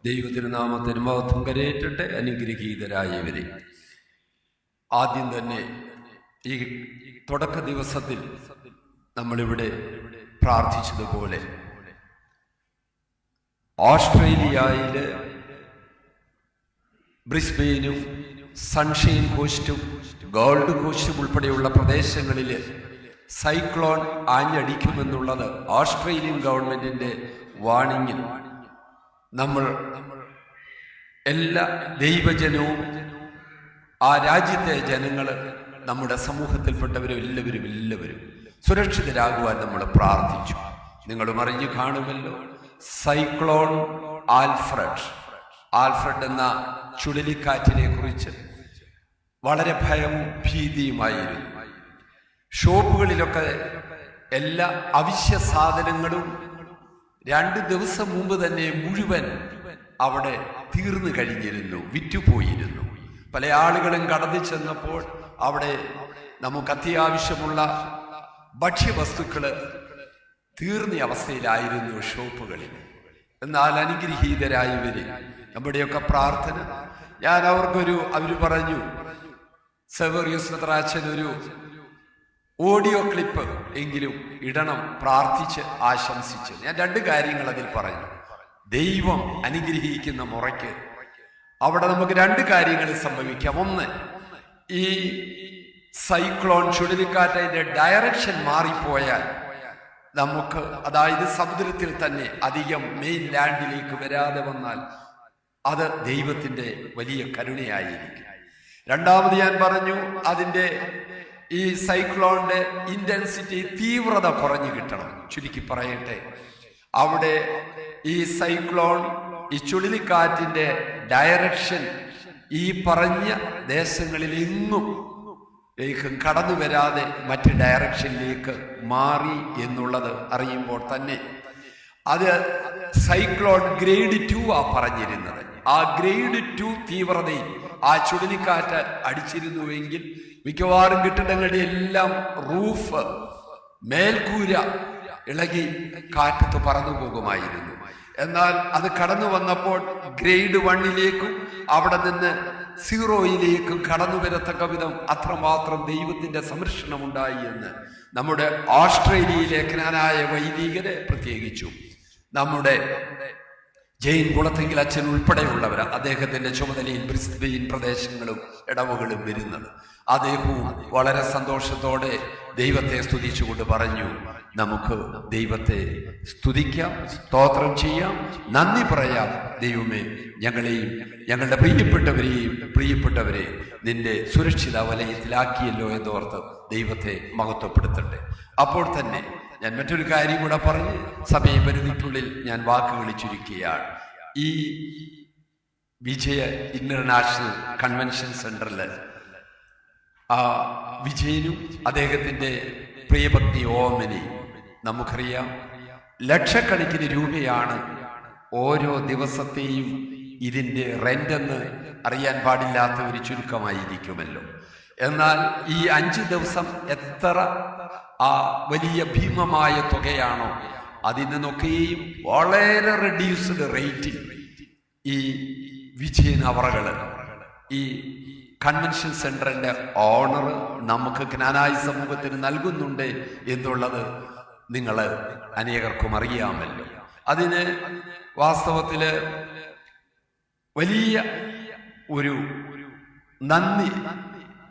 ദൈവത്തിരുനാമത്തിന് മഹത്വം കരയേറ്റട്ടെ. അനുഗ്രഹീതരായവരെ, ആദ്യം തന്നെ ഈ തുടക്ക ദിവസത്തിൽ നമ്മളിവിടെ പ്രാർത്ഥിച്ചതുപോലെ ഓസ്ട്രേലിയയില് ബ്രിസ്ബെയിനും സൺഷൈൻ കോസ്റ്റും ഗോൾഡ് കോസ്റ്റും ഉൾപ്പെടെയുള്ള പ്രദേശങ്ങളിൽ സൈക്ലോൺ ആഞ്ഞടിക്കുമെന്നുള്ളത് ഓസ്ട്രേലിയൻ ഗവൺമെന്റിന്റെ വാണിംഗിൽ നമ്മൾ എല്ലാ ദൈവജനവും ആ രാജ്യത്തെ ജനങ്ങൾ നമ്മുടെ സമൂഹത്തിൽപ്പെട്ടവരും എല്ലാവരും സുരക്ഷിതരാകുവാൻ നമ്മൾ പ്രാർത്ഥിച്ചു. നിങ്ങളും അറിഞ്ഞു കാണുമല്ലോ, സൈക്ലോൺ ആൽഫ്രഡ് എന്ന ചുഴലിക്കാറ്റിനെ കുറിച്ച് വളരെ ഭയവും ഭീതിയുമായിരുന്നു. ഷോപ്പുകളിലൊക്കെ എല്ലാ അവശ്യ സാധനങ്ങളും 2 ദിവസം മുമ്പ് തന്നെ മുഴുവൻ അവിടെ തീർന്നു കഴിഞ്ഞിരുന്നു, വിറ്റുപോയിരുന്നു. പല ആളുകളും കടന്നു ചെന്നപ്പോൾ അവിടെ നമുക്ക് അത്യാവശ്യമുള്ള ഭക്ഷ്യവസ്തുക്കള് തീർന്ന അവസ്ഥയിലായിരുന്നു ഷോപ്പുകളിൽ. എന്നാൽ അനുഗ്രഹീതരായവര്, നമ്മുടെയൊക്കെ പ്രാർത്ഥന, ഞാൻ അവര് പറഞ്ഞു, സെവേറിയസ് മെത്രാച്ചൻ ഒരു ഓഡിയോ ക്ലിപ്പ് എങ്കിലും ഇടണം, പ്രാർത്ഥിച്ച് ആശംസിച്ച്. ഞാൻ 2 കാര്യങ്ങൾ അതിൽ പറഞ്ഞു. ദൈവം അനുഗ്രഹിക്കുന്ന മുറയ്ക്ക് അവിടെ നമുക്ക് 2 കാര്യങ്ങൾ സംഭവിക്കാം. ഒന്ന്, ഈ സൈക്ലോൺ ചുഴലിക്കാറ്റിന്റെ ഡയറക്ഷൻ മാറിപ്പോയാൽ നമുക്ക്, അതായത് സമുദ്രത്തിൽ തന്നെ അധികം മെയിൻ ലാൻഡിലേക്ക് വരാതെ വന്നാൽ അത് ദൈവത്തിന്റെ വലിയ കരുണയായിരിക്കും. രണ്ടാമത് ഞാൻ പറഞ്ഞു, അതിന്റെ ഈ സൈക്ലോണിന്റെ ഇന്റൻസിറ്റി, തീവ്രത കുറഞ്ഞു കിട്ടണം. ചുരുക്കി പറയട്ടെ, അവിടെ ഈ സൈക്ലോൺ, ഈ ചുഴലിക്കാറ്റിന്റെ ഡയറക്ഷൻ ഈ പറഞ്ഞ ദേശങ്ങളിൽ എങ്ങും കടന്നു വരാതെ മറ്റ് ഡയറക്ഷനിലേക്ക് മാറി എന്നുള്ളത് അറിയുമ്പോൾ തന്നെ അത് സൈക്ലോൺ ഗ്രേഡ് 2 പറഞ്ഞിരുന്നത്. ആ ഗ്രേഡ് 2 തീവ്രതയിൽ ആ ചുഴലിക്കാറ്റ് അടിച്ചിരുന്നുവെങ്കിൽ മിക്കവാറും കെട്ടിടങ്ങളുടെ എല്ലാം റൂഫ്, മേൽക്കൂര ഇളകി കാറ്റത്ത് പറന്നു പോകുമായിരുന്നു. എന്നാൽ അത് കടന്നു വന്നപ്പോൾ ഗ്രേഡ് 1 അവിടെ നിന്ന് 0 കടന്നു വരത്തക്ക വിധം അത്രമാത്രം ദൈവത്തിന്റെ സംരക്ഷണമുണ്ടായി എന്ന് നമ്മുടെ ഓസ്ട്രേലിയയിലെ ജ്ഞാനായ വൈദികരെ, പ്രത്യേകിച്ചു നമ്മുടെ ജെയിൻ കുളത്തെങ്കിൽ അച്ഛൻ ഉൾപ്പെടെയുള്ളവർ, അദ്ദേഹത്തിന്റെ ചുമതലയിൽ ബ്രിസ്ബെയിൻ പ്രദേശങ്ങളും ഇടവകളും വരുന്നത്. അദ്ദേഹവും വളരെ സന്തോഷത്തോടെ ദൈവത്തെ സ്തുതിച്ചുകൊണ്ട് പറഞ്ഞു, നമുക്ക് ദൈവത്തെ സ്തുതിക്കാം, സ്തോത്രം ചെയ്യാം, നന്ദി പറയാം. ദൈവമേ, ഞങ്ങളെയും ഞങ്ങളുടെ പ്രിയപ്പെട്ടവരെ നിന്റെ സുരക്ഷിത വലയത്തിലാക്കിയല്ലോ എന്നോർത്ത് ദൈവത്തെ മഹത്വപ്പെടുത്തട്ടെ. അപ്പോൾ തന്നെ ഞാൻ മറ്റൊരു കാര്യം കൂടെ പറഞ്ഞ് സമയപരിധിക്കുള്ളിൽ ഞാൻ വാക്കുകൾ ചുരുക്കുകയാണ്. ഈ വിജയ ഇന്റർനാഷണൽ കൺവെൻഷൻ സെന്ററിൽ വിജയനും അദ്ദേഹത്തിന്റെ പ്രിയഭക്തി ഓമനി, നമുക്കറിയാം, ലക്ഷക്കണക്കിന് രൂപയാണ് ഓരോ ദിവസത്തെയും ഇതിന്റെ റെന്റ് അറിയാൻ പാടില്ലാത്ത ഒരു ചുരുക്കമായിരിക്കുമല്ലോ. എന്നാൽ ഈ 5 ദിവസം എത്ര വലിയ ഭീമമായ തുകയാണോ, അതിൽ നിന്നൊക്കെയും വളരെ റെഡ്യൂസ്ഡ് റേറ്റിൽ ഈ വിജയൻ അവറുകള്, ഈ കൺവെൻഷൻ സെന്ററിന്റെ ഓണർ നമുക്ക് ജ്ഞാനായ സമൂഹത്തിന് നൽകുന്നുണ്ട് എന്നുള്ളത് നിങ്ങൾ അനേകർക്കും അറിയാമല്ലോ. അതിന് വാസ്തവത്തില് വലിയ ഒരു നന്ദി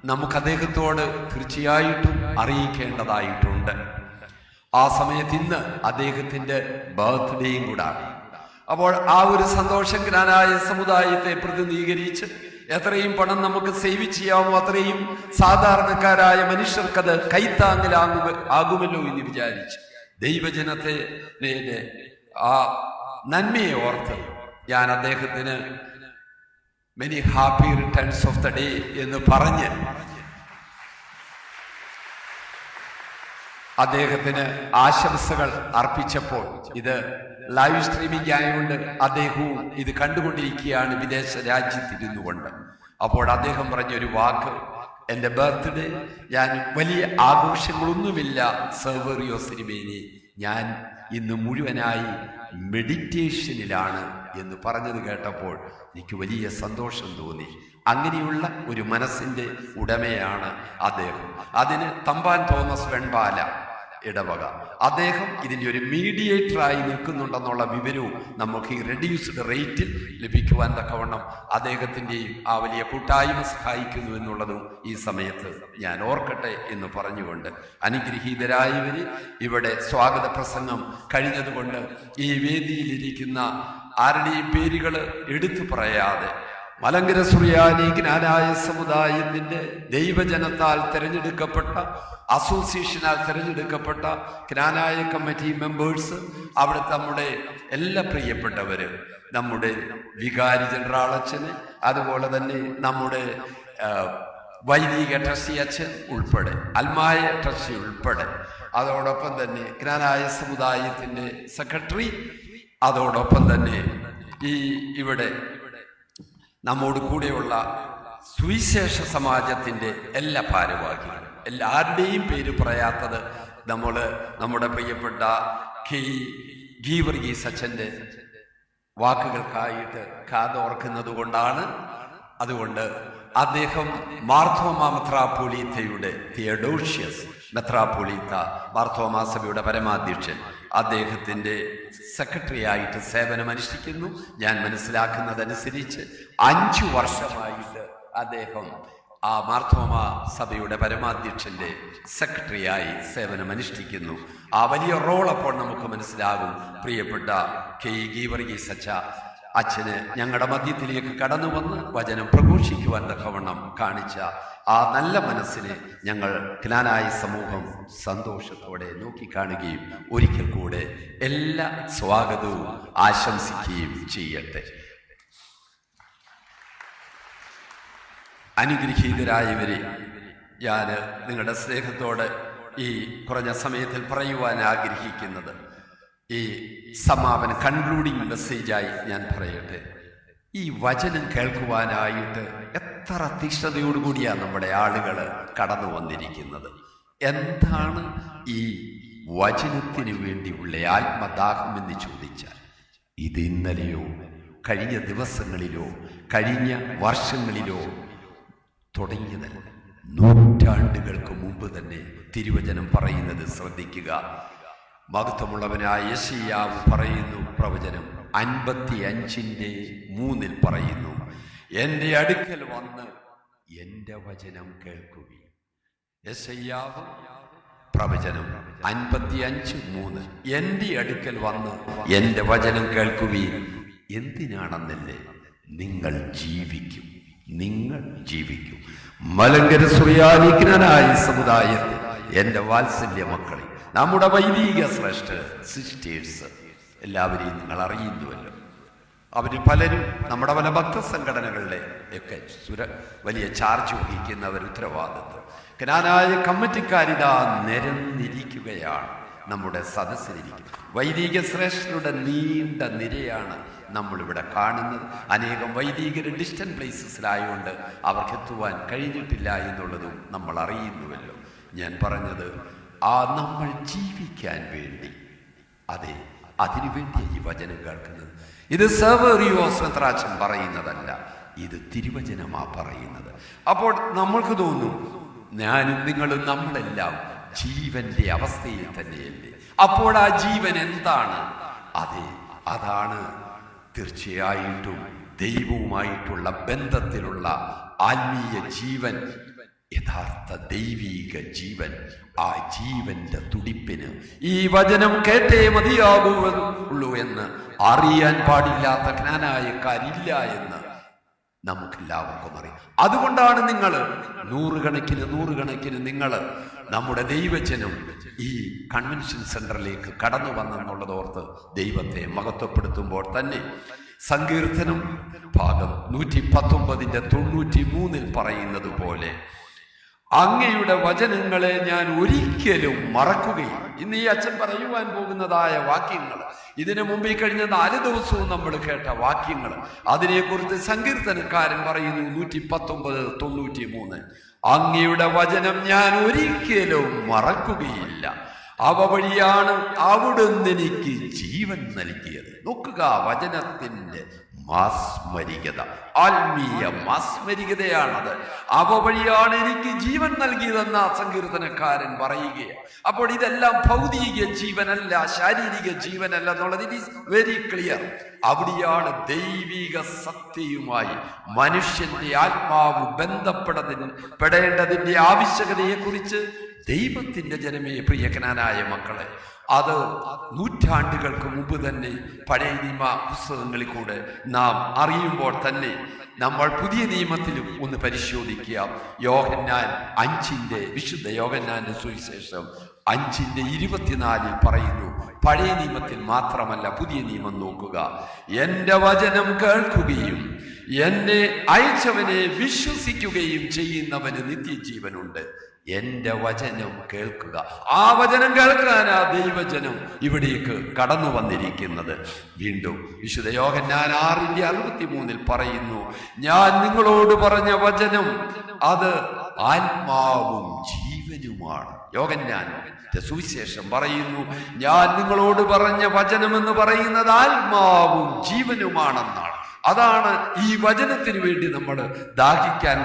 നമുക്ക് അദ്ദേഹത്തോട് തീർച്ചയായിട്ടും അറിയിക്കേണ്ടതായിട്ടുണ്ട്. ആ സമയത്ത് ഇന്ന് അദ്ദേഹത്തിന്റെ ബർത്ത്ഡേയും കൂടാണ്. അപ്പോൾ ആ ഒരു സന്തോഷം ജ്ഞാനായ സമുദായത്തെ പ്രതിനിധീകരിച്ച് എത്രയും നമുക്ക് സേവ് ചെയ്യാമോ അത്രയും സാധാരണക്കാരായ മനുഷ്യർക്കത് കൈത്താങ്ങലാകുമല്ലോ എന്ന് വിചാരിച്ച് ദൈവജനത്തെ ആ നന്മയെ ഓർത്ത് ഞാൻ അദ്ദേഹത്തിന് many happy returns of the day എന്ന് പറഞ്ഞ് അദ്ദേഹത്തിന് ആശംസകൾ അർപ്പിച്ചപ്പോൾ, ഇത് ലൈവ് സ്ട്രീമിംഗ് ആയതുകൊണ്ട് അദ്ദേഹവും ഇത് കണ്ടുകൊണ്ടിരിക്കുകയാണ് വിദേശ രാജ്യത്തിരുന്നു കൊണ്ട്. അപ്പോൾ അദ്ദേഹം പറഞ്ഞൊരു വാക്ക് എൻ്റെ ബർത്ത്ഡേ ഞാൻ വലിയ ആഘോഷങ്ങളൊന്നുമില്ല സെവേറിയോസ് തിരുമേനി, ഞാൻ ഇന്ന് മുഴുവനായി മെഡിറ്റേഷനിലാണ് എന്ന് പറഞ്ഞത് കേട്ടപ്പോൾ എനിക്ക് വലിയ സന്തോഷം തോന്നി. അങ്ങനെയുള്ള ഒരു മനസ്സിൻ്റെ ഉടമയാണ് അദ്ദേഹം. അതിന് തമ്പാൻ തോമസ് വെൺപാല ഇടവക, അദ്ദേഹം ഇതിൻ്റെ ഒരു മീഡിയേറ്ററായി നിൽക്കുന്നുണ്ടെന്നുള്ള വിവരവും നമുക്ക് ഈ റെഡ്യൂസ്ഡ് റേറ്റിൽ ലഭിക്കുവാൻ തക്കവണ്ണം അദ്ദേഹത്തിൻ്റെയും ആ വലിയ കൂട്ടായ്മ സഹായിക്കുന്നു എന്നുള്ളതും ഈ സമയത്ത് ഞാൻ ഓർക്കട്ടെ എന്ന് പറഞ്ഞുകൊണ്ട്, അനുഗ്രഹീതരായവര് ഇവിടെ സ്വാഗത പ്രസംഗം കഴിഞ്ഞതുകൊണ്ട് ഈ വേദിയിലിരിക്കുന്ന ആരുടെയും പേരുകൾ എടുത്തു പറയാതെ മലങ്കര സുറിയാനി ജ്ഞാനായ സമുദായത്തിന്റെ ദൈവജനത്താൽ തിരഞ്ഞെടുക്കപ്പെട്ട, അസോസിയേഷനാൽ തിരഞ്ഞെടുക്കപ്പെട്ട ജ്ഞാനായ കമ്മിറ്റി മെമ്പേഴ്സ്, അവിടെ നമ്മുടെ എല്ലാ പ്രിയപ്പെട്ടവര്, നമ്മുടെ വികാരി ജനറൽ അച്ഛന്, അതുപോലെ തന്നെ നമ്മുടെ വൈദിക ട്രസ്റ്റി അച്ഛൻ ഉൾപ്പെടെ, അൽമായ ട്രസ്റ്റി ഉൾപ്പെടെ, അതോടൊപ്പം തന്നെ ജ്ഞാനായ സമുദായത്തിന്റെ സെക്രട്ടറി, അതോടൊപ്പം തന്നെ ഈ ഇവിടെ നമ്മോട് കൂടെയുള്ള സുവിശേഷ സമാജത്തിൻ്റെ എല്ലാ ഭാരവാഹികളും, എല്ലാവരുടെയും പേര് പറയാത്തത് നമ്മുടെ പ്രിയപ്പെട്ട ഗീവർഗീസ് അച്ഛൻ്റെ വാക്കുകൾക്കായിട്ട് കാതോർക്കുന്നത് കൊണ്ടാണ്. അതുകൊണ്ട് അദ്ദേഹം മാർത്തോമാ മെത്രാപ്പൊലീത്തയുടെ തിയഡോഷ്യസ് മെത്രാപ്പൊലീത്ത മാർത്തോമാ സഭയുടെ പരമാധ്യക്ഷൻ, അദ്ദേഹത്തിൻ്റെ സെക്രട്ടറി ആയിട്ട് സേവനമനുഷ്ഠിക്കുന്നു. ഞാൻ മനസ്സിലാക്കുന്നതനുസരിച്ച് 5 വർഷമായിട്ട് അദ്ദേഹം ആ മാർത്തോമാ സഭയുടെ പരമാധ്യക്ഷന്റെ സെക്രട്ടറിയായി സേവനമനുഷ്ഠിക്കുന്നു. ആ വലിയ റോൾ അപ്പോൾ നമുക്ക് മനസ്സിലാകും. പ്രിയപ്പെട്ട ഗീവർഗീസ് അച്ഛന് ഞങ്ങളുടെ മധ്യത്തിലേക്ക് കടന്നു വന്ന് വചനം പ്രഘോഷിക്കുവാൻ തക്കവണ്ണം കാണിച്ച ആ നല്ല മനസ്സിനെ ഞങ്ങൾ ജ്ഞാനായ സമൂഹം സന്തോഷത്തോടെ നോക്കിക്കാണുകയും ഒരിക്കൽ കൂടെ എല്ലാ സ്വാഗതവും ആശംസിക്കുകയും ചെയ്യട്ടെ. അനുഗ്രഹീതരായവരെ, ഞാൻ നിങ്ങളുടെ സ്നേഹത്തോട് ഈ കുറഞ്ഞ സമയത്തിൽ പറയുവാൻ ആഗ്രഹിക്കുന്നത്, ഈ സമാപന കൺക്ലൂഡിങ് മെസ്സേജായി ഞാൻ പറയട്ടെ. ഈ വചനം കേൾക്കുവാനായിട്ട് എത്ര തീക്ഷ്ണതയോടുകൂടിയാണ് നമ്മുടെ ആളുകൾ കടന്നു വന്നിരിക്കുന്നത്. എന്താണ് ഈ വചനത്തിന് വേണ്ടിയുള്ള ആത്മദാഹം എന്ന് ചോദിച്ചാൽ, ഇത് ഇന്നലെയോ കഴിഞ്ഞ ദിവസങ്ങളിലോ കഴിഞ്ഞ വർഷങ്ങളിലോ തുടങ്ങിയതല്ല. നൂറ്റാണ്ടുകൾക്ക് മുമ്പ് തന്നെ തിരുവചനം പറയുന്നത് ശ്രദ്ധിക്കുക. മഹത്വമുള്ളവനായ യെശയ്യാവ് പറയുന്നു, പ്രവചനം 55:3 പറയുന്നു, എൻ്റെ അടുക്കൽ വന്ന് എൻ്റെ വചനം കേൾക്കുകയും. യെശയ്യാവ് പ്രവചനം 55:3, എൻ്റെ അടുക്കൽ വന്ന് എൻ്റെ വചനം കേൾക്കുകയും. എന്തിനാണെന്നല്ലേ? നിങ്ങൾ ജീവിക്കും, നിങ്ങൾ ജീവിക്കും. മലങ്കര സുറിയാനി ജ്ഞാനായ സമുദായത്തിൽ എൻ്റെ വാത്സല്യ മക്കളെ, നമ്മുടെ വൈദിക ശ്രേഷ്ഠ സിസ്റ്റേഴ്സ് എല്ലാവരെയും നിങ്ങൾ അറിയുന്നുവല്ലോ. അവർ പലരും നമ്മുടെ പല ഭക്തസംഘടനകളുടെ ഒക്കെ വലിയ ചാർജ് വഹിക്കുന്നവർ, ഉത്തരവാദിത്വം. ജ്ഞാനായ കമ്മിറ്റിക്കാരിതാ നിരന്നിരിക്കുകയാണ് നമ്മുടെ സദസ്സിലിരിക്കുന്നത്. വൈദിക ശ്രേഷ്ഠരുടെ നീണ്ട നിരയാണ് നമ്മളിവിടെ കാണുന്നത്. അനേകം വൈദികര് ഡിസ്റ്റന്റ് പ്ലേസസിലായതുകൊണ്ട് അവർക്ക് എത്തുവാൻ കഴിഞ്ഞിട്ടില്ല എന്നുള്ളതും നമ്മൾ അറിയുന്നുവല്ലോ. ഞാൻ പറഞ്ഞത്, നമ്മൾ ജീവിക്കാൻ വേണ്ടി, അതെ, അതിനുവേണ്ടി ഈ വചനം കേൾക്കുന്നത്. ഇത് സെവേറിയോസ് മെത്രാച്ചൻ പറയുന്നതല്ല, ഇത് തിരുവചനമാ പറയുന്നത്. അപ്പോൾ നമ്മൾക്ക് തോന്നും, ഞാനും നിങ്ങളും നമ്മളെല്ലാം ജീവന്റെ അവസ്ഥയിൽ തന്നെയല്ലേ? അപ്പോൾ ആ ജീവൻ എന്താണ്? അതെ, അതാണ് തീർച്ചയായിട്ടും ദൈവവുമായിട്ടുള്ള ബന്ധത്തിലുള്ള ആത്മീയ ജീവൻ, യഥാർത്ഥ ദൈവീക ജീവൻ. ആ ജീവന്റെ തുടിപ്പിന് ഈ വചനം കേട്ടേ മതിയാകുള്ളൂ എന്ന് അറിയാൻ പാടില്ലാത്ത ജ്ഞാനായക്കാരില്ല എന്ന് നമുക്കെല്ലാവർക്കും അറിയാം. അതുകൊണ്ടാണ് നിങ്ങൾ നൂറുകണക്കിന് നിങ്ങൾ നമ്മുടെ ദൈവജനം ഈ കൺവെൻഷൻ സെന്ററിലേക്ക് കടന്നു വന്നെന്നുള്ളതോർത്ത് ദൈവത്തെ മഹത്വപ്പെടുത്തുമ്പോൾ തന്നെ സങ്കീർത്തനം ഭാഗം 119:93 പറയുന്നത് പോലെ, അങ്ങയുടെ വചനങ്ങളെ ഞാൻ ഒരിക്കലും മറക്കുകയും. ഇന്ന് ഈ അച്ഛൻ പറയുവാൻ പോകുന്നതായ വാക്യങ്ങൾ, ഇതിനു മുമ്പ് കഴിഞ്ഞ 4 ദിവസവും നമ്മൾ കേട്ട വാക്യങ്ങൾ, അതിനെക്കുറിച്ച് സങ്കീർത്തനക്കാരൻ പറയുന്നു 119:93, അങ്ങയുടെ വചനം ഞാൻ ഒരിക്കലും മറക്കുകയില്ല. അവ വഴിയാണ് അവിടുന്ന് എനിക്ക് ജീവൻ നൽകിയത്. നോക്കുക, വചനത്തിന്റെ മാസ്മരികത, ആത്മീയ മാസ്മരികതയാണത്. അവ വഴിയാണ് എനിക്ക് ജീവൻ നൽകിയതെന്ന സങ്കീർത്തനക്കാരൻ പറയുകയാണ്. അപ്പോൾ ഇതെല്ലാം ഭൗതിക ജീവനല്ല, ശാരീരിക ജീവനല്ല എന്നുള്ളത് ഇറ്റ് ഈസ് വെരി ക്ലിയർ. അവിടെയാണ് ദൈവിക സത്യവുമായി മനുഷ്യന്റെ ആത്മാവ് ബന്ധപ്പെടേണ്ടതിന്റെ ആവശ്യകതയെ കുറിച്ച് ദൈവത്തിന്റെ ജനമേ, പ്രിയകനായ മക്കളെ, അത് നൂറ്റാണ്ടുകൾക്ക് മുമ്പ് തന്നെ പഴയ നിയമ പുസ്തകങ്ങളിൽ കൂടെ നാം അറിയുമ്പോൾ തന്നെ നമ്മൾ പുതിയ നിയമത്തിലും ഒന്ന് പരിശോധിക്കുക. യോഹന്നാൻ 5 വിശുദ്ധ യോഹന്നാന്റെ സുവിശേഷം 5:24 പറയുന്നു. പഴയ നിയമത്തിൽ മാത്രമല്ല, പുതിയ നിയമം നോക്കുക. എന്റെ വചനം കേൾക്കുകയും എന്നെ അയച്ചവനെ വിശ്വസിക്കുകയും ചെയ്യുന്നവന് നിത്യജീവനുണ്ട്. എന്റെ വചനം കേൾക്കുക. ആ വചനം കേൾക്കാനാ ദൈവജനം ഇവിടേക്ക് കടന്നു വന്നിരിക്കുന്നത്. വീണ്ടും വിശുദ്ധ യോഹന്നാൻ 6:63 പറയുന്നു, ഞാൻ നിങ്ങളോട് പറഞ്ഞ വചനം അത് ആത്മാവും ജീവനുമാണ്. യോഹന്നാന്റെ സുവിശേഷം പറയുന്നു, ഞാൻ നിങ്ങളോട് പറഞ്ഞ വചനം എന്ന് പറയുന്നത് ആത്മാവും ജീവനുമാണെന്നാണ്. അതാണ് ഈ വചനത്തിന് വേണ്ടി നമ്മൾ ദാഹിക്കാൻ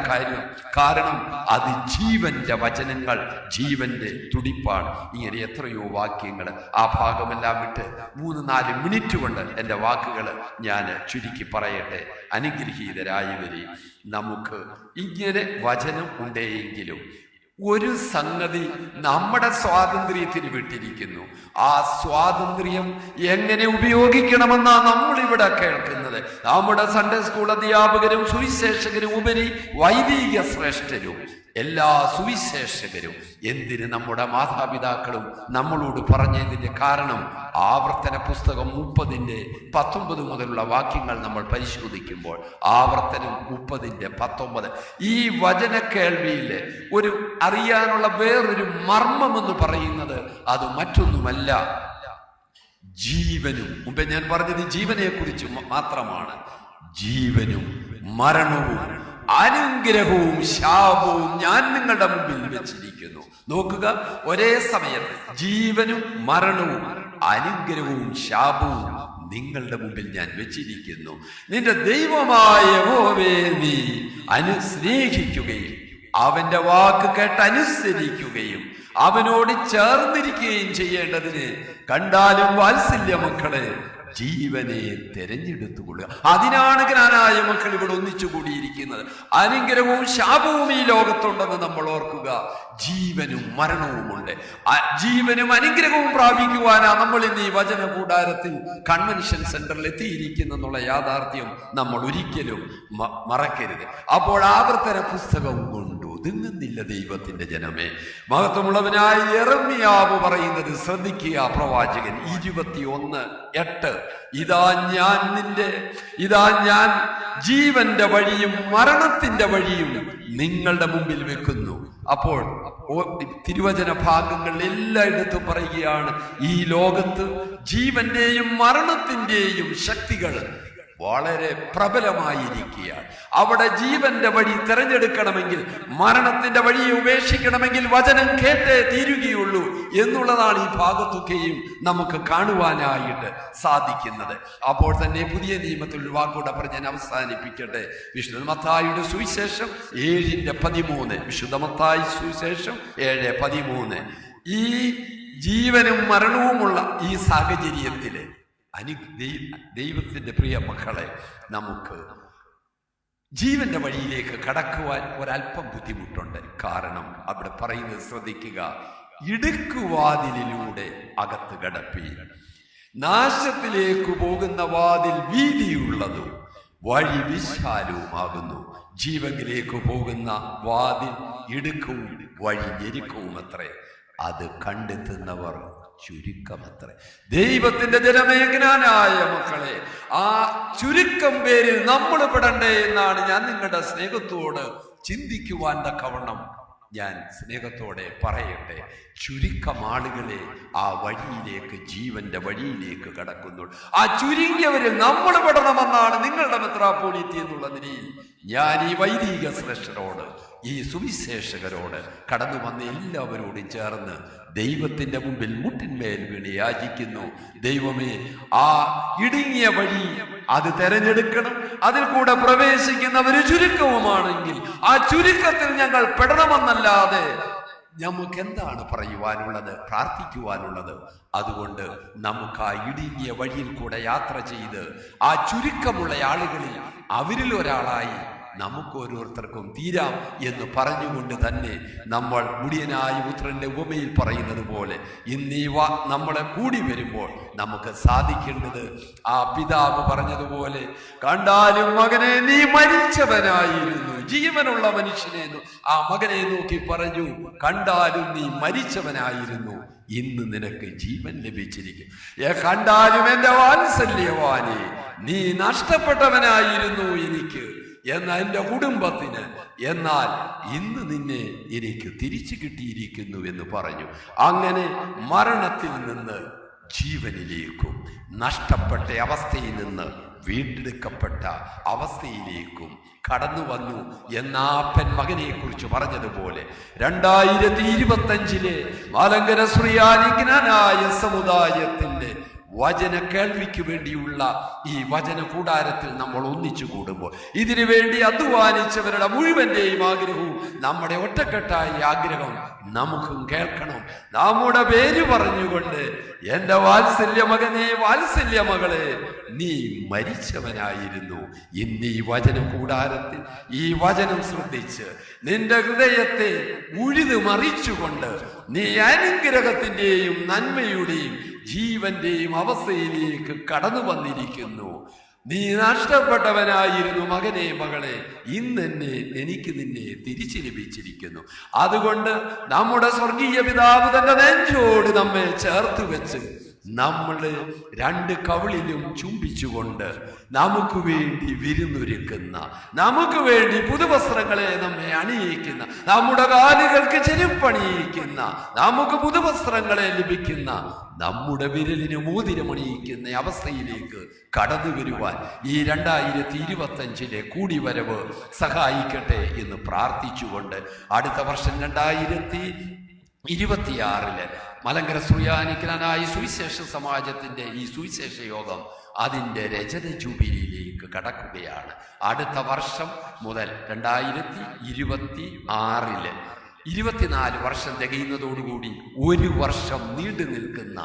കാരണം അത് ജീവന്റെ വചനങ്ങൾ, ജീവന്റെ തുടിപ്പാണ്. ഇങ്ങനെ എത്രയോ വാക്യങ്ങൾ, ആ ഭാഗമെല്ലാം വിട്ട് 3-4 മിനിറ്റ് കൊണ്ട് എൻ്റെ വാക്കുകൾ ഞാൻ ചുരുക്കി പറയട്ടെ. അനുഗ്രഹീതരായവരെ, നമുക്ക് ഇങ്ങനെ വചനം ഉണ്ടെങ്കിലും ഒരു സംഗതി നമ്മുടെ സ്വാതന്ത്ര്യത്തിന് വിട്ടിരിക്കുന്നു. ആ സ്വാതന്ത്ര്യം എങ്ങനെ ഉപയോഗിക്കണമെന്നാണ് നമ്മളിവിടെ കേൾക്കുന്നത്. നമ്മുടെ സൺഡേ സ്കൂൾ അധ്യാപകരും സുവിശേഷകരും ഉപരി വൈദിക ശ്രേഷ്ഠരും എല്ലാ സുവിശേഷകരും എന്തിന് നമ്മുടെ മാതാപിതാക്കളും നമ്മളോട് പറഞ്ഞതിന്റെ കാരണം ആവർത്തന പുസ്തകം 30:19 മുതലുള്ള വാക്യങ്ങൾ നമ്മൾ പരിശോധിക്കുമ്പോൾ, ആവർത്തനം 30:19 ഈ വചന കേൾവിയിൽ ഒരു അറിയാനുള്ള വേറൊരു മർമ്മം എന്ന് പറയുന്നത് അത് മറ്റൊന്നുമല്ല, ജീവനും. മുമ്പേ ഞാൻ പറഞ്ഞത് ജീവനെ കുറിച്ച് മാത്രമാണ്. ജീവനും മരണവും അനുഗ്രഹവും ശാപവും ഞാൻ നിങ്ങളുടെ മുമ്പിൽ വെച്ചിരിക്കുന്നു. നോക്കുക, ഒരേ സമയത്ത് ജീവനും മരണവും അനുഗ്രഹവും ശാപവും നിങ്ങളുടെ മുമ്പിൽ ഞാൻ വെച്ചിരിക്കുന്നു. നിന്റെ ദൈവമായ യഹോവയെ നീ സ്നേഹിക്കുകയും അവന്റെ വാക്ക് കേട്ട് അനുസരിക്കുകയും അവനോട് ചേർന്നിരിക്കുകയും ചെയ്യേണ്ടതിന് കണ്ടാലും വാത്സല്യ മക്കളെ ജീവനെ തെരഞ്ഞെടുത്തുകൊള്ളുക. അതിനാണ് ജ്ഞാനായ മക്കൾ ഇവിടെ ഒന്നിച്ചു കൂടിയിരിക്കുന്നത്. അനുഗ്രഹവും ശാപവും ഈ ലോകത്തുണ്ടെന്ന് നമ്മൾ ഓർക്കുക. ജീവനും മരണവുമുണ്ട്. ജീവനും അനുഗ്രഹവും പ്രാപിക്കുവാനാ നമ്മൾ ഇന്ന് ഈ വചന കൂടാരത്തിൽ കൺവെൻഷൻ സെന്ററിൽ എത്തിയിരിക്കുന്നുള്ള യാഥാർത്ഥ്യം നമ്മൾ ഒരിക്കലും മറക്കരുത്. അപ്പോൾ ആവർത്തന പുസ്തകം കൊണ്ട് ഒതുങ്ങുന്നില്ല ദൈവത്തിന്റെ ജനമേ. മഹത്വമുള്ളവനായ യെരമ്യാവ് പറയുന്നത് ശ്രദ്ധിക്കുക. പ്രവാചകൻ 21:8 ഇതാ ഞാൻ ജീവന്റെ വഴിയും മരണത്തിന്റെ വഴിയും നിങ്ങളുടെ മുമ്പിൽ വെക്കുന്നു. അപ്പോൾ തിരുവചന ഭാഗങ്ങൾ എല്ലായിടത്തും പറയുകയാണ്, ഈ ലോകത്ത് ജീവന്റെയും മരണത്തിന്റെയും ശക്തികൾ വളരെ പ്രബലമായിരിക്കുകയാണ്. അവിടെ ജീവന്റെ വഴി തിരഞ്ഞെടുക്കണമെങ്കിൽ, മരണത്തിന്റെ വഴിയെ ഉപേക്ഷിക്കണമെങ്കിൽ വചനം കേട്ടേ തീരുകയുള്ളൂ എന്നുള്ളതാണ് ഈ ഭാഗത്തൊക്കെയും നമുക്ക് കാണുവാനായിട്ട് സാധിക്കുന്നത്. അപ്പോൾ തന്നെ പുതിയ നിയമത്തിൽ ഒരു വാക്കൂടെ പറഞ്ഞ് ഞാൻ അവസാനിപ്പിക്കട്ടെ. വിശുദ്ധ മത്തായിയുടെ സുവിശേഷം 7:13. വിശുദ്ധ മത്തായി സുവിശേഷം 7:13. ഈ ജീവനും മരണവുമുള്ള ഈ സാഹചര്യത്തില് ദൈവത്തിന്റെ പ്രിയ മക്കളെ, നമുക്ക് ജീവന്റെ വഴിയിലേക്ക് കടക്കുവാൻ ഒരല്പം ബുദ്ധിമുട്ടുണ്ട്. കാരണം അവിടെ പറയുന്നത് ശ്രദ്ധിക്കുക, ഇടുക്കുവാതിലിലൂടെ അകത്ത് കടപ്പീൻ. നാശത്തിലേക്ക് പോകുന്ന വാതിൽ വീതിയുള്ളതും വഴി വിശാലവുമാകുന്നു. ജീവനിലേക്ക് പോകുന്ന വാതിൽ ഇടുക്കവും വഴി ഞെരുക്കവും അത്രേ. അത് കണ്ടെത്തുന്നവർ ചുരുക്കമത്രേ. ദൈവത്തിന്റെ ജനമേജ്ഞാനായ മക്കളെ, ആ ചുരുക്കം പേരിൽ നമ്മൾ പെടണ്ടേ എന്നാണ് ഞാൻ നിങ്ങളുടെ സ്നേഹത്തോട് ചിന്തിക്കുവാൻ തക്കവണ്ണം ഞാൻ സ്നേഹത്തോടെ പറയട്ടെ, ചുരുക്കം ആളുകളെ ആ വഴിയിലേക്ക്, ജീവന്റെ വഴിയിലേക്ക് കടക്കുന്നു. ആ ചുരുങ്ങിയവരിൽ നമ്മൾ പെടണമെന്നാണ് നിങ്ങളുടെ മെത്രാപ്പോലീത്ത എന്നുള്ള നിലയിൽ ഞാൻ ഈ വൈദിക ശ്രേഷ്ഠരോട്, ഈ സുവിശേഷകരോട്, കടന്നു വന്ന എല്ലാവരോടും ചേർന്ന് ദൈവത്തിന്റെ മുമ്പിൽ മുട്ടിന്മേൽ വീണ് യാചിക്കുന്നു. ദൈവമേ, ആ ഇടുങ്ങിയ വഴി അത് തെരഞ്ഞെടുക്കണം. അതിൽ കൂടെ പ്രവേശിക്കുന്നവര് ചുരുക്കവുമാണെങ്കിൽ ആ ചുരുക്കത്തിൽ ഞങ്ങൾ പെടണമെന്നല്ലാതെ നമുക്ക് എന്താണ് പറയുവാനുള്ളത്, പ്രാർത്ഥിക്കുവാനുള്ളത്? അതുകൊണ്ട് നമുക്ക് ആ ഇടുങ്ങിയ വഴിയിൽ കൂടെ യാത്ര ചെയ്ത് ആ ചുരുക്കമുള്ള ആളുകളിൽ അവരിൽ ഒരാളായി നമുക്ക് ഓരോരുത്തർക്കും തീരാം എന്ന് പറഞ്ഞുകൊണ്ട് തന്നെ നമ്മൾ മുടിയനായ പുത്രന്റെ ഉപമയിൽ പറയുന്നത് പോലെ ഇന്ന് നമ്മളെ കൂടി വരുമ്പോൾ നമുക്ക് സാധിക്കേണ്ടത് ആ പിതാവ് പറഞ്ഞതുപോലെ, കണ്ടാലും മകനെ നീ മരിച്ചവനായിരുന്നു. ജീവനുള്ള മനുഷ്യനെ ആ മകനെ നോക്കി പറഞ്ഞു, കണ്ടാലും നീ മരിച്ചവനായിരുന്നു, ഇന്ന് നിനക്ക് ജീവൻ ലഭിച്ചിരിക്കും. കണ്ടാലും എന്റെ വാത്സല്യവാനെ, നീ നഷ്ടപ്പെട്ടവനായിരുന്നു എനിക്ക്, എന്നാൽ എൻ്റെ കുടുംബത്തിന്, എന്നാൽ ഇന്ന് നിന്നെ എനിക്ക് തിരിച്ചു കിട്ടിയിരിക്കുന്നു എന്ന് പറഞ്ഞു. അങ്ങനെ മരണത്തിൽ നിന്ന് ജീവനിലേക്കും, നഷ്ടപ്പെട്ട അവസ്ഥയിൽ നിന്ന് വീണ്ടെടുക്കപ്പെട്ട അവസ്ഥയിലേക്കും കടന്നു വന്നു എന്നാപ്പൻ മകനെ കുറിച്ച് പറഞ്ഞതുപോലെ 2025 മാലങ്കര സുറിയാനി ജ്ഞാനായ സമുദായത്തിന്റെ വചന കേൾവിക്ക് വേണ്ടിയുള്ള ഈ വചന കൂടാരത്തിൽ നമ്മൾ ഒന്നിച്ചു കൂടുമ്പോൾ ഇതിനു വേണ്ടി അധ്വാനിച്ചവരുടെ മുഴുവന്റെയും ആഗ്രഹവും നമ്മുടെ ഒറ്റക്കെട്ടായ ആഗ്രഹം നമുക്കും കേൾക്കണം. നമ്മുടെ പേര് പറഞ്ഞുകൊണ്ട്, എന്റെ വാത്സല്യ മകനെ, വാത്സല്യ മകളെ, നീ മരിച്ചവനായിരുന്നു. ഇന്ന് ഈ വചന കൂടാരത്തിൽ ഈ വചനം ശ്രദ്ധിച്ച് നിന്റെ ഹൃദയത്തെ ഉഴുതു മറിച്ചുകൊണ്ട് നീ അനുഗ്രഹത്തിന്റെയും നന്മയുടെയും ജീവന്റെയും അവസ്ഥയിലേക്ക് കടന്നു വന്നിരിക്കുന്നു. നീ നഷ്ടപ്പെട്ടവനായിരുന്നു മകനെ, മകളെ, ഇന്നെന്നെ എനിക്ക് നിന്നെ തിരിച്ചു ലഭിച്ചിരിക്കുന്നു. അതുകൊണ്ട് നമ്മുടെ സ്വർഗീയ പിതാവ് തന്റെ നെഞ്ചോട് നമ്മെ ചേർത്ത് വെച്ച് നമ്മള് രണ്ട് കവിളിലും ചുംബിച്ചുകൊണ്ട് നമുക്ക് വേണ്ടി വിരുന്നൊരുക്കുന്ന, നമുക്ക് വേണ്ടി പുതുവസ്ത്രങ്ങളെ നമ്മെ അണിയിക്കുന്ന, നമ്മുടെ കാലുകൾക്ക് ചെരുപ്പണിയിക്കുന്ന, നമുക്ക് പുതുവസ്ത്രങ്ങളെ ലഭിക്കുന്ന, നമ്മുടെ വിരലിന് മോതിരമണിയിക്കുന്ന അവസ്ഥയിലേക്ക് കടന്നു വരുവാൻ ഈ 2025 കൂടിവരവ് സഹായിക്കട്ടെ എന്ന് പ്രാർത്ഥിച്ചുകൊണ്ട് അടുത്ത വർഷം 2026 മലങ്കര സുറിയാനി ജ്ഞാനായ സുവിശേഷ സമാജത്തിന്റെ ഈ സുവിശേഷ യോഗം അതിൻ്റെ രജത ജൂബിലിയിലേക്ക് കടക്കുകയാണ്. അടുത്ത വർഷം മുതൽ 2026 24 വർഷം തികയുന്നതോടുകൂടി 1 വർഷം നീണ്ടു നിൽക്കുന്ന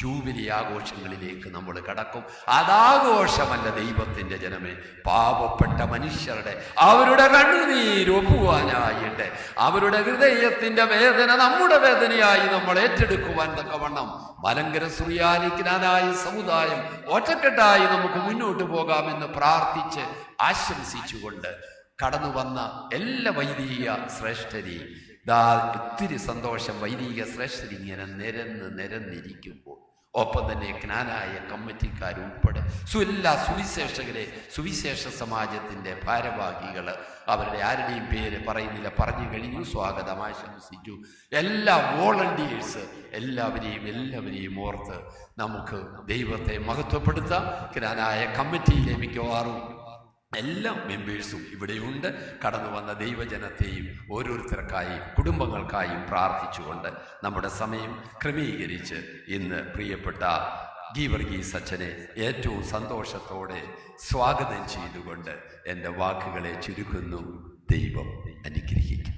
ജൂബിലി ആഘോഷങ്ങളിലേക്ക് നമ്മൾ കടക്കും. അതാഘോഷമല്ല ദൈവത്തിന്റെ ജനമേ, പാവപ്പെട്ട മനുഷ്യരുടെ അവരുടെ കണ്ണുനീരൊപ്പുവാനായിട്ട്, അവരുടെ ഹൃദയത്തിന്റെ വേദന നമ്മുടെ വേദനയായി നമ്മൾ ഏറ്റെടുക്കുവാൻ തക്കവണ്ണം മലങ്കര സുറിയാനി ജ്ഞാനായ സമുദായം ഒറ്റക്കെട്ടായി നമുക്ക് മുന്നോട്ട് പോകാമെന്ന് പ്രാർത്ഥിച്ച് ആശംസിച്ചുകൊണ്ട് കടന്നു വന്ന എല്ലാ വൈദിക ശ്രേഷ്ഠരെയും ഒത്തിരി സന്തോഷം. വൈദിക ശ്രേഷ്ഠർ ഇങ്ങനെ നിരന്നിരിക്കുമ്പോൾ ഒപ്പം തന്നെ ജ്ഞാനായ കമ്മിറ്റിക്കാരുൾപ്പെടെ എല്ലാ സുവിശേഷകരെ, സുവിശേഷ സമാജത്തിന്റെ ഭാരവാഹികള്, അവരുടെ ആരുടെയും പേര് പറയുന്നില്ല, പറഞ്ഞു കഴിഞ്ഞു, സ്വാഗതം ആശംസിച്ചു. എല്ലാ വോളണ്ടിയേഴ്സ് എല്ലാവരെയും ഓർത്ത് നമുക്ക് ദൈവത്തെ മഹത്വപ്പെടുത്താം. ജ്ഞാനായ കമ്മിറ്റിയിലെ മിക്കവാറും എല്ലാ മെമ്പേഴ്സും ഇവിടെയുണ്ട്. കടന്നു വന്ന ദൈവജനത്തെയും ഓരോരുത്തർക്കായും കുടുംബങ്ങൾക്കായും പ്രാർത്ഥിച്ചുകൊണ്ട് നമ്മുടെ സമയം ക്രമീകരിച്ച് ഇന്ന് പ്രിയപ്പെട്ട ഗീവർഗീസ് അച്ഛനെ ഏറ്റവും സന്തോഷത്തോടെ സ്വാഗതം ചെയ്തുകൊണ്ട് എൻ്റെ വാക്കുകളെ ചുരുക്കുന്നു. ദൈവം അനുഗ്രഹിക്കും.